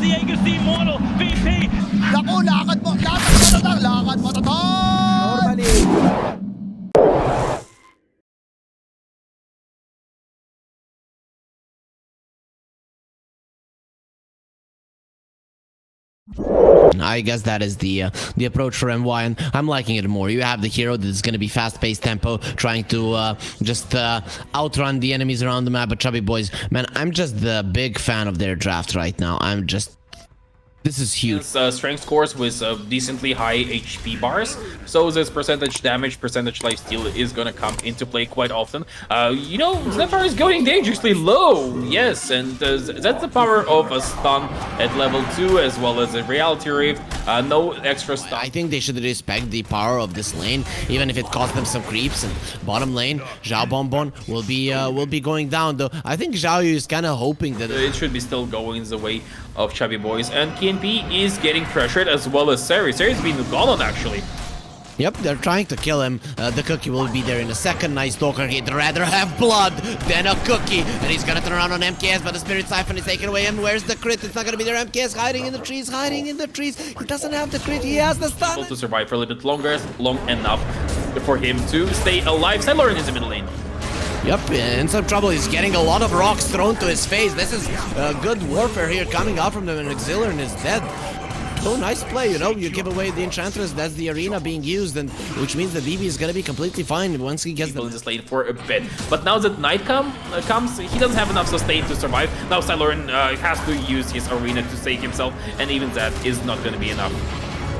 Diego's the immortal VP. Naku, lakad mo tatang, lakad mo tatang! Normally. I guess that is the approach for MY, and I'm liking it more. You have the hero that is going to be fast-paced tempo, trying to just outrun the enemies around the map. But ChubbyBoiz, man, I'm just the big fan of their draft right now. This is huge. Strength scores with decently high HP bars, so this percentage damage, percentage lifesteal is gonna come into play quite often. You know, Zephyr is going dangerously low, yes, and that's the power of a stun at level 2 as well as a reality rift. No extra stun. I think they should respect the power of this lane, even if it costs them some creeps. And bottom lane, Zhao Bonbon will be going down. Though I think Zhao Yu is kind of hoping that it should be still going the way of ChubbyBoiz, and KNP is getting pressured as well as Seri. Seri's been gone on actually. Yep, they're trying to kill him. The cookie will be there in a second. Nice Stalker. He'd rather have blood than a cookie. And he's gonna turn around on MKS, but the Spirit Siphon is taken away. And where's the crit? It's not gonna be there. MKS hiding in the trees, hiding in the trees. He doesn't have the crit. He has the stun. To survive for a little bit longer, long enough for him to stay alive. Siloran is in the middle lane. Yep, in some trouble. He's getting a lot of rocks thrown to his face. This is good warfare here coming out from them, and Auxilian is dead. Oh, nice play, you know, you give away the Enchantress, that's the arena being used, and which means the BB is gonna be completely fine once he gets in this lane for a bit. But now that night comes, he doesn't have enough sustain to survive. Now Siloran has to use his arena to save himself, and even that is not gonna be enough.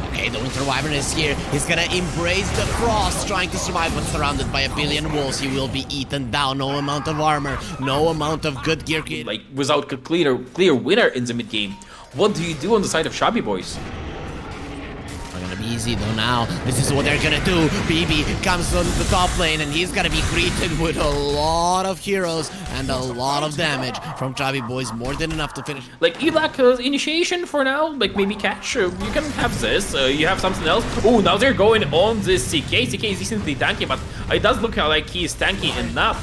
Okay, the Winter Wyvern is here. He's gonna embrace the frost, trying to survive, but surrounded by a billion wolves. He will be eaten down. No amount of armor, no amount of good gear. Like, without a clear winner in the mid game, what do you do on the side of ChubbyBoiz? Not gonna be easy though now. This is what they're gonna do. BB comes on the top lane, and he's gonna be greeted with a lot of heroes and a lot of damage from ChubbyBoiz. More than enough to finish. Like, you lack initiation for now. Like, maybe catch. You can have this. You have something else. Oh, now they're going on this CK. CK is decently tanky, but it does look like he's tanky enough.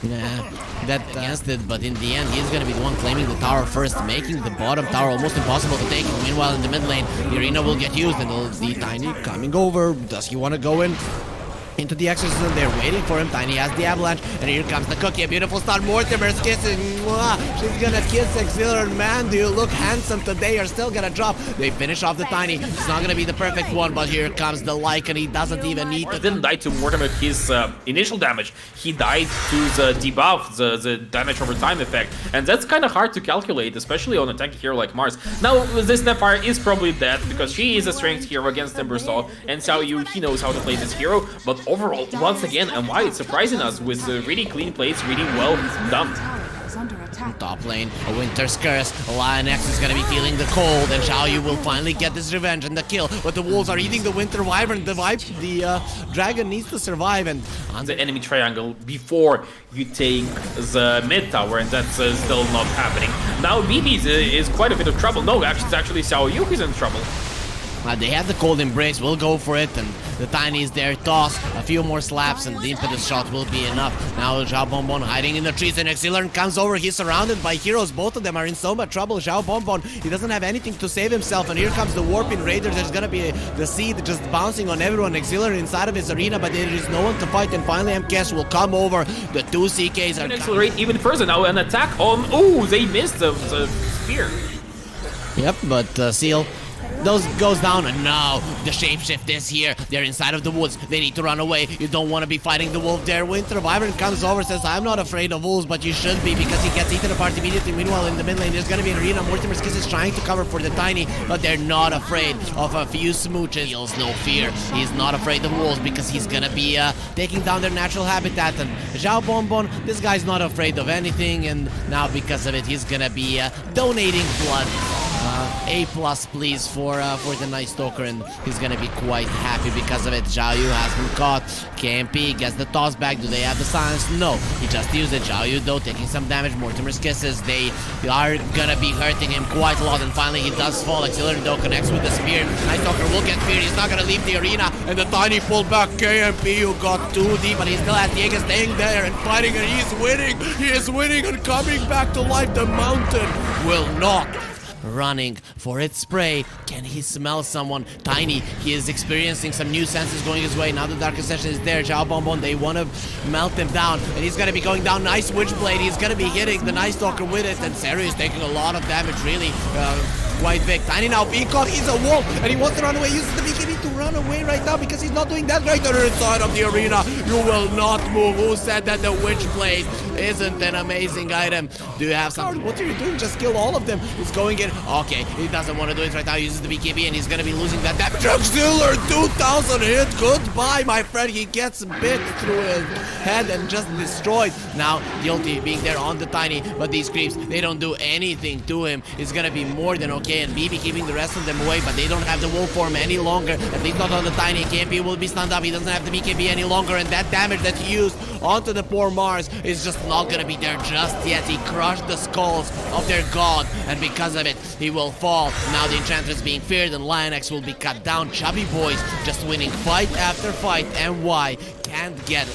Yeah, that against it, but in the end, he's gonna be the one claiming the tower first, making the bottom tower almost impossible to take. Meanwhile, in the mid lane, the arena will get used, and the Tiny coming over. Does he want to go in into the exorcism? They're waiting for him. Tiny has the avalanche, and here comes the cookie. A beautiful start. Mortimer's kissing. Mwah. She's gonna kiss Auxilian. Man, do you look handsome today? You're still gonna drop. They finish off the Tiny. It's not gonna be the perfect one, but here comes the Lycan. He doesn't even need to. Didn't die to Mortimer his initial damage. He died to the debuff, the damage over time effect, and that's kind of hard to calculate, especially on a tanky hero like Mars. Now, this Zephyr is probably dead because she is a strength hero against Timbersaw, and Xiao Yu, he knows how to play this hero, but overall, once again, MY is surprising us with really clean plays, really well done. Top lane, a Winter's Curse. Lionx is gonna be feeling the cold, and Xiao Yu will finally get his revenge and the kill. But the wolves are eating the Winter Wyvern. The dragon needs to survive, and on the enemy triangle before you take the mid tower, and that's still not happening. Now BB is quite a bit of trouble. No, actually, it's actually Xiao Yu who's in trouble. They have the cold embrace, we'll go for it, and the Tiny is there. Toss, a few more slaps, and the impetus shot will be enough. Now Zhao Bonbon hiding in the trees, and Auxilian comes over. He's surrounded by heroes. Both of them are in so much trouble. Zhao Bonbon, he doesn't have anything to save himself, and here comes the Warping Raiders. There's gonna be the seed just bouncing on everyone. Auxilian inside of his arena, but there is no one to fight, and finally MKS will come over. The two CKs are... accelerate even further now, an attack on... Oh, they missed the spear. Yep, but Seal... Those goes down, and now the shapeshift is here. They're inside of the woods. They need to run away. You don't want to be fighting the wolf there. Winter Wyvern comes over, says, I'm not afraid of wolves, but you should be, because he gets eaten apart immediately. Meanwhile, in the mid lane, there's going to be an arena. Mortimer's Kiss is trying to cover for the Tiny, but they're not afraid of a few smooches. He feels no fear. He's not afraid of wolves because he's going to be taking down their natural habitat. And Zhao Bonbon, this guy's not afraid of anything, and now because of it, he's going to be donating blood. A+ please for the Night Stalker, and he's gonna be quite happy because of it. Zhao Yu has been caught. KMP gets the toss back. Do they have the silence? No. He just used it. Zhao Yu though taking some damage. Mortimer's kisses. They are gonna be hurting him quite a lot, and finally he does fall. Auxiliary though connects with the spear. Night Stalker will get speared. He's not gonna leave the arena, and the tiny pullback KMP who got too deep, but he still has Diego staying there and fighting, and he's winning. He is winning and coming back to life. The mountain will not. Running for its prey. Can he smell someone? Tiny, he is experiencing some new senses going his way. Now the Darkest Session is there. Zhao Bonbon, they want to melt him down, and he's going to be going down. Nice Witchblade. He's going to be hitting the Night Stalker with it, and Seri is taking a lot of damage, really. Quite big. Tiny now being caught. He's a wolf, and he wants to run away. Uses the BKB to run away right now because he's not doing that great on the inside of the arena. You will not move. Who said that the Witchblade isn't an amazing item? Do you have some? What are you doing? Just kill all of them. He's going in. Okay, he doesn't want to do it right now. He uses the BKB, and he's going to be losing that damage. Auxiliary 2000 hit. Goodbye, my friend. He gets bit through his head and just destroyed. Now, Guilty being there on the Tiny, but these creeps, they don't do anything to him. It's going to be more than okay, and BB keeping the rest of them away, but they don't have the wolf form any longer, at least not on the Tiny. KMP will be stunned up. He doesn't have the BKB any longer, and that damage that he used onto the poor Mars is just not gonna be there just yet. He crushed the skulls of their god, and because of it, he will fall. Now the Enchantress being feared, and Lionx will be cut down. ChubbyBoiz just winning fight after fight, and why can't get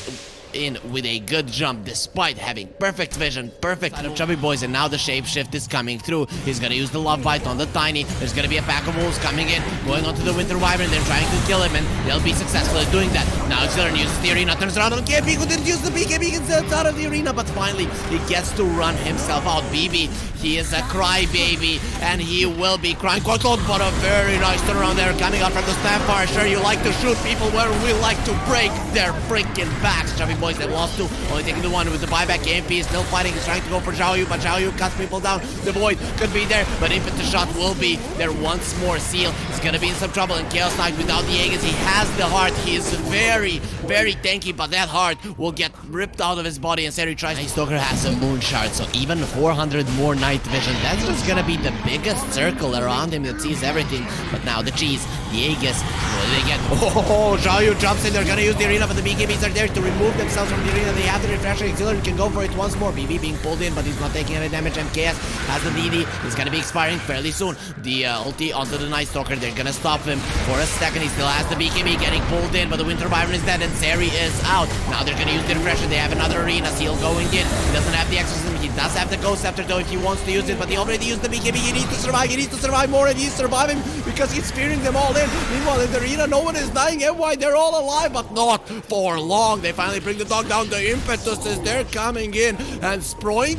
in with a good jump despite having perfect vision, perfect side of ChubbyBoiz, and now the shapeshift is coming through. He's gonna use the love bite on the Tiny. There's gonna be a pack of wolves coming in, going onto the Winter Wyvern. They're trying to kill him, and they'll be successful at doing that. Now Auxiliary uses the arena, turns around on KMP, who didn't use the BKB, and gets out of the arena, but finally he gets to run himself out. BB, he is a crybaby, and he will be crying quite a lot, but a very nice turnaround there coming out from the Stampfire. Sure, you like to shoot people where we like to break their freaking backs. ChubbyBoiz, they lost two, only taking the one with the buyback. KMP is still fighting. He's trying to go for Zhao Yu, but Zhao Yu cuts people down. The Void could be there, but Impetus Shot will be there once more. Seal is gonna be in some trouble, and Chaos Knight without the Aegis, he has the heart. He is very, very tanky, but that heart will get ripped out of his body, and Seri tries. Night Stalker has a Moon Shard, so even 400 more night vision. That's just gonna be the biggest circle around him that sees everything. But now the cheese, the Aegis, what do they get? Oh, Zhao Yu jumps in. They're gonna use the arena, but the BKBs are there to remove themselves from the arena. They have the refresher. Auxiliary can go for it once more. BB being pulled in, but he's not taking any damage. MKS has the DD. He's gonna be expiring fairly soon. The ulti onto the Night Stalker. They're gonna stop him for a second. He still has the BKB getting pulled in, but the Winter Wyvern is dead, and Seri is out. Now they're gonna use the refresher. They have another arena. Seal going in. He doesn't have the exorcism. He does have the Ghost Scepter though if he wants to use it, but he already used the BKB. He needs to survive. He needs to survive more, and he's surviving because he's fearing them all in. Meanwhile, in the arena, no one is dying. And why? They're all alive, but not for long. They finally bring the dog down. The Impetus is there coming in, and Sproink.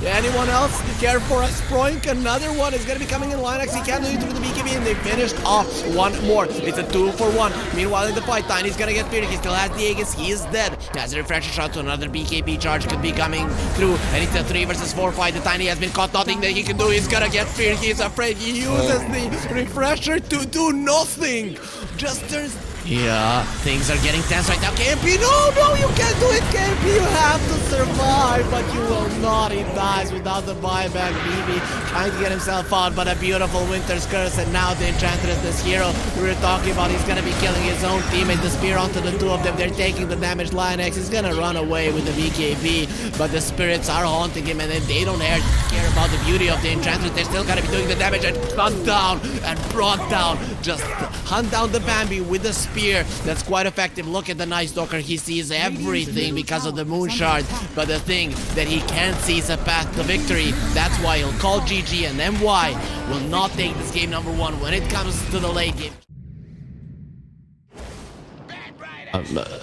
Anyone else care for a Sproink? Another one is going to be coming in. Lionx, he can't do it through the BKB, and they finished off one more. It's a 2-for-1. Meanwhile, in the fight, Tiny's going to get feared. He still has the Aegis. He is dead. Has a refresher shot to another BKB charge could be coming through, and it's a 3 versus 4 fight. The Tiny has been caught. Nothing that he can do. He's going to get feared. He's afraid. He uses the refresher to do nothing. Just turns. Yeah, things are getting tense right now. KMP, no, you can't do it, KMP. You have to survive, but you will not. He dies without the buyback. BB trying to get himself out, but a beautiful Winter's Curse, and now the Enchantress, this hero we were talking about, he's gonna be killing his own teammate. The spear onto the two of them. They're taking the damage. Lionx is gonna run away with the BKB, but the spirits are haunting him, and they don't care about the beauty of the Enchantress. They're still gonna be doing the damage, and hunt down and brought down. Just hunt down the Bambi with the spear. That's quite effective. Look at the Night Stalker. He sees everything because of the Moon Shard, but the thing that he can't see is a path to victory. That's why he'll call GG, and MY will not take this game number 1 when it comes to the late game.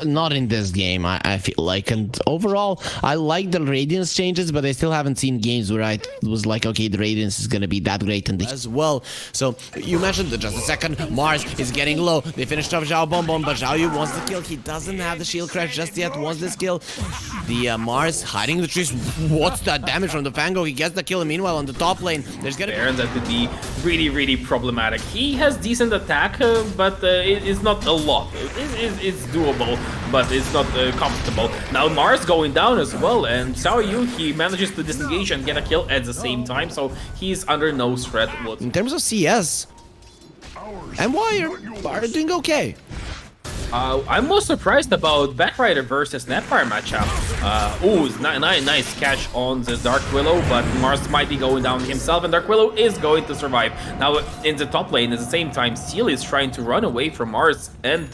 Not in this game, I feel like, and overall I like the Radiance changes, but I still haven't seen games where I was like, okay, the Radiance is gonna be that great and as well. So you mentioned just a second, Mars is getting low. They finished off Zhao Bonbon, but Zhao Yu wants the kill. He doesn't have the shield crash just yet. Wants this kill. The Mars hiding in the trees. What's that damage from the Fango? He gets the kill. And meanwhile, on the top lane, there's gonna Baron that could be really problematic. He has decent attack, but it's not a lot. It's doable. doable, but it's not comfortable. Now Mars going down as well, and Xiao Yu, he manages to disengage and get a kill at the same time, so he's under no threat. In terms of CS, MY are doing okay. I'm most surprised about Batrider versus Netfire matchup. Nice catch on the Dark Willow, but Mars might be going down himself, and Dark Willow is going to survive. Now, in the top lane, at the same time, Seal is trying to run away from Mars and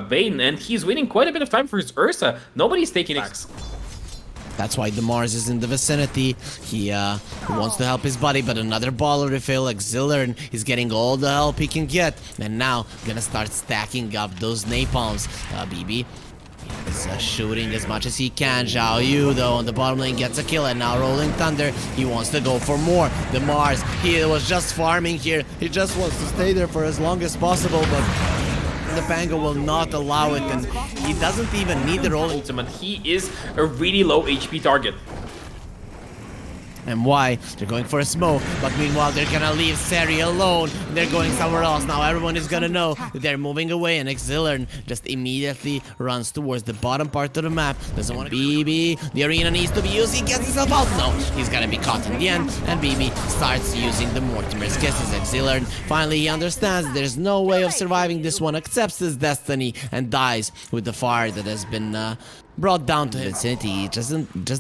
Bane, and he's winning quite a bit of time for his Ursa. Nobody's taking X. That's why the Mars is in the vicinity. He wants to help his buddy, but another baller refill, Auxiliary, is getting all the help he can get. And now, gonna start stacking up those napalms. BB is shooting as much as he can. Xiao Yu, though, on the bottom lane gets a kill, and now Rolling Thunder, he wants to go for more. The Mars, he was just farming here. He just wants to stay there for as long as possible, but the Pango will not allow it, and he doesn't even need the rolling. Ultimate, he is a really low HP target. And why? They're going for a smoke, but meanwhile they're gonna leave Seri alone. They're going somewhere else. Now everyone is gonna know that they're moving away, and Auxiliary just immediately runs towards the bottom part of the map. Doesn't want to. BB, the arena needs to be used. He gets himself out. No, he's gonna be caught in the end, and BB starts using the Mortimer's Kisses. Auxiliary finally he understands there's no way of surviving this one, accepts his destiny, and dies with the fire that has been brought down to his vicinity. He just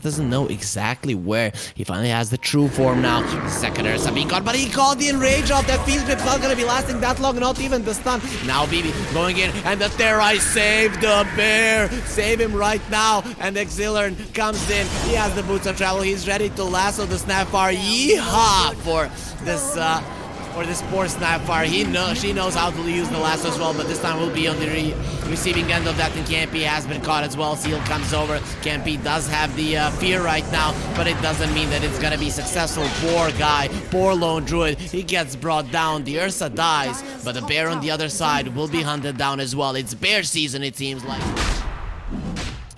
doesn't know exactly where. He finally has the true form now. The second Ursa being caught, but he called the enrage off. That Fiend Grip's not gonna be lasting that long, not even the stun. Now BB going in, and the Terrai saved the bear. Save him right now, and Auxiliary comes in. He has the boots of travel. He's ready to lasso the Snapfire. Yeehaw for this poor Snapfire. She knows how to use the lasso as well, but this time will be on the receiving end of that, and Campy has been caught as well. Seal comes over. Campy does have the fear right now, but it doesn't mean that it's gonna be successful. Poor guy, poor lone druid. He gets brought down. The Ursa dies, but the bear on the other side will be hunted down as well. It's bear season, it seems like.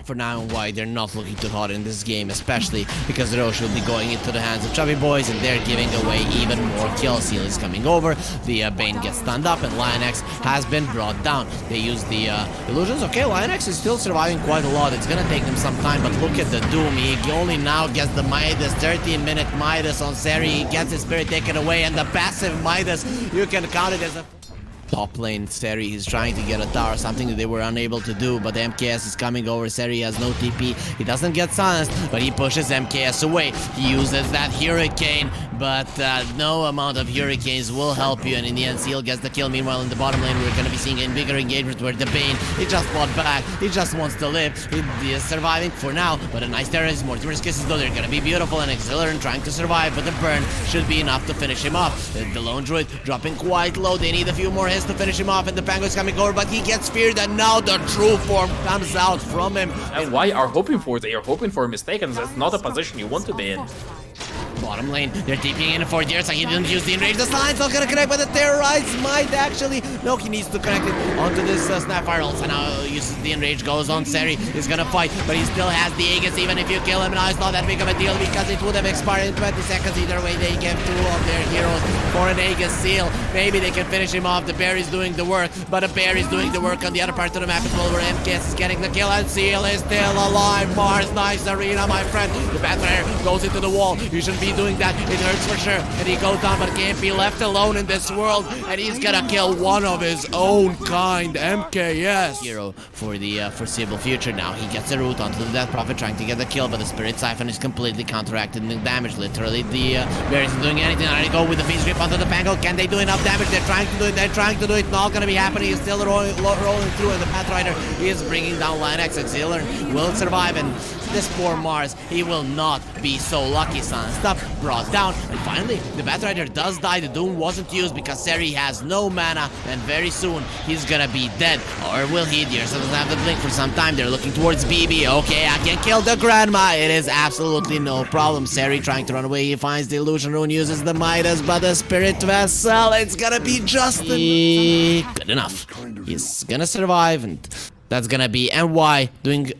For now, and why they're not looking too hot in this game, especially because the Roche will be going into the hands of ChubbyBoiz, and they're giving away even more kills. Seal is coming over, the Bane gets stunned up, and LionX has been brought down. They use the illusions. Okay, LionX is still surviving quite a lot. It's gonna take them some time, but look at the Doom. He only now gets the Midas, 13-minute Midas on Seri. He gets his spirit taken away, and the passive Midas, you can count it as a top lane. Seri is trying to get a tower, something that they were unable to do, but MKS is coming over. Seri has no TP. He doesn't get silenced, but he pushes MKS away. He uses that Hurricane, but no amount of Hurricanes will help you, and in the end, Seal gets the kill. Meanwhile, in the bottom lane, we're going to be seeing a bigger engagement where the Bane, he just fought back. He just wants to live. He is surviving for now, but a nice terrorist. Mortimer's Kisses, though, they're going to be beautiful, and Auxiliary trying to survive, but the burn should be enough to finish him off. The lone druid dropping quite low. They need a few more hits to finish him off, and the Pango is coming over, but he gets feared, and now the true form comes out from him. And why are hoping for? They are hoping for a mistake, and that's not a position you want to be in. Bottom lane, they're TPing in for Deer, so he didn't use the enrage. The Slime's not gonna connect, but the Terrorites might actually. No, he needs to connect it onto this Snapfire. Also now uses the enrage, goes on Seri. He's gonna fight, but he still has the Aegis. Even if you kill him now, it's not that big of a deal because it would have expired in 20 seconds. Either way, they give two of their heroes for an Aegis seal. Maybe they can finish him off. The bear is doing the work, but the bear is doing the work on the other part of the map as well, where MKS is getting the kill, and Seal is still alive. Mars, nice arena, my friend. The Batrider goes into the wall. You shouldn't be doing that. It hurts for sure, and he goes down, but can't be left alone in this world, and he's gonna kill one of his own kind. MKS hero for the foreseeable future. Now he gets a root onto the Death Prophet, trying to get the kill, but the Spirit Siphon is completely counteracted in the damage. Literally, the bear isn't doing anything. Now they go with the Fiend's Grip onto the Pango. Can they do enough damage? They're trying to do it. They're trying to do it. Not gonna be happening. He's still rolling through, and the Pathrider is bringing down LionX. Auxiliary will survive, and this poor Mars, he will not be so lucky. Son stuff brought down, and finally the Batrider does die. The Doom wasn't used because Seri has no mana, and very soon he's gonna be dead. Or will he? Deers doesn't have the blink for some time. They're looking towards BB. Okay, I can kill the grandma. It is absolutely no problem. Seri trying to run away. He finds the illusion rune, uses the Midas, but the Spirit Vessel, it's gonna be just good enough. He's gonna survive, and that's gonna be NY doing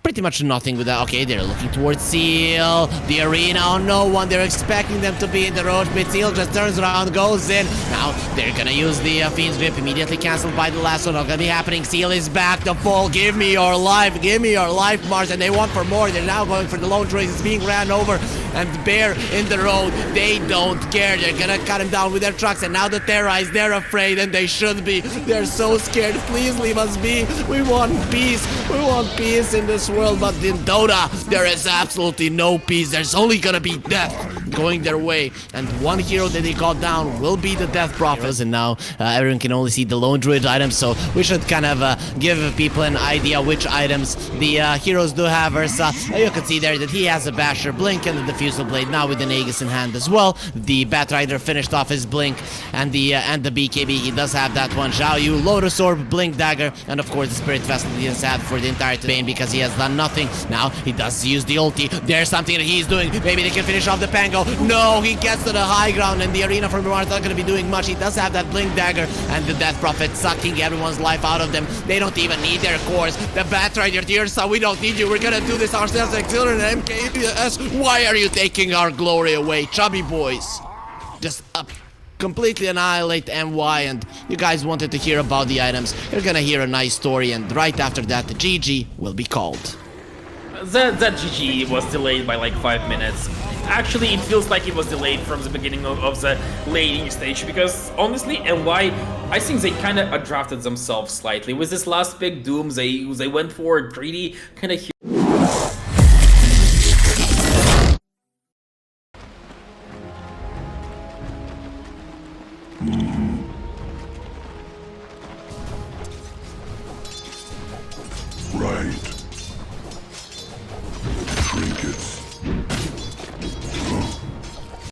pretty much nothing with that. Okay, they're looking towards Seal. The arena on no one. They're expecting them to be in the roach pit. Seal just turns around, goes in. Now they're gonna use the Fiend's Grip, immediately cancelled by the last one. Not gonna be happening. Seal is back. The fall. Give me your life. Give me your life, Mars. And they want for more. They're now going for the lone trace. It's being ran over. And Bear in the road. They don't care. They're gonna cut him down with their trucks. And now the Terrorize, they're afraid, and they should be. They're so scared. Please leave us be. We want peace. We want peace in this world. But in Dota, there is absolutely no peace. There's only gonna be death going their way. And one hero that they got down will be the Death Prophets. And now everyone can only see the Lone Druid items. So we should kind of give people an idea which items the heroes do have. Versa, you can see there that he has a Basher, Blink, and the Diffusal Blade now with an Aegis in hand as well. The Batrider finished off his Blink, and the BKB, he does have that one. Zhao Yu, Lotus Orb, Blink Dagger, and of course the Spirit Vessel he has had for the entire Bane because he has done nothing. Now he does use the ulti. There's something that he's doing. Maybe they can finish off the Pango. No, he gets to the high ground, and the arena from Miramar is not going to be doing much. He does have that Blink Dagger, and the Death Prophet sucking everyone's life out of them. They don't even need their cores. The Batrider, dear son, we don't need you. We're gonna do this ourselves. Auxiliary and MKS. Why are you taking our glory away, ChubbyBoiz? Just completely annihilate MY, and you guys wanted to hear about the items. You're gonna hear a nice story, and right after that, the GG will be called. That GG was delayed by like 5 minutes. Actually, it feels like it was delayed from the beginning of the laning stage, because honestly, MY, I think they kind of drafted themselves slightly. With this last big Doom, they went for a greedy kind of... Right. Trinkets.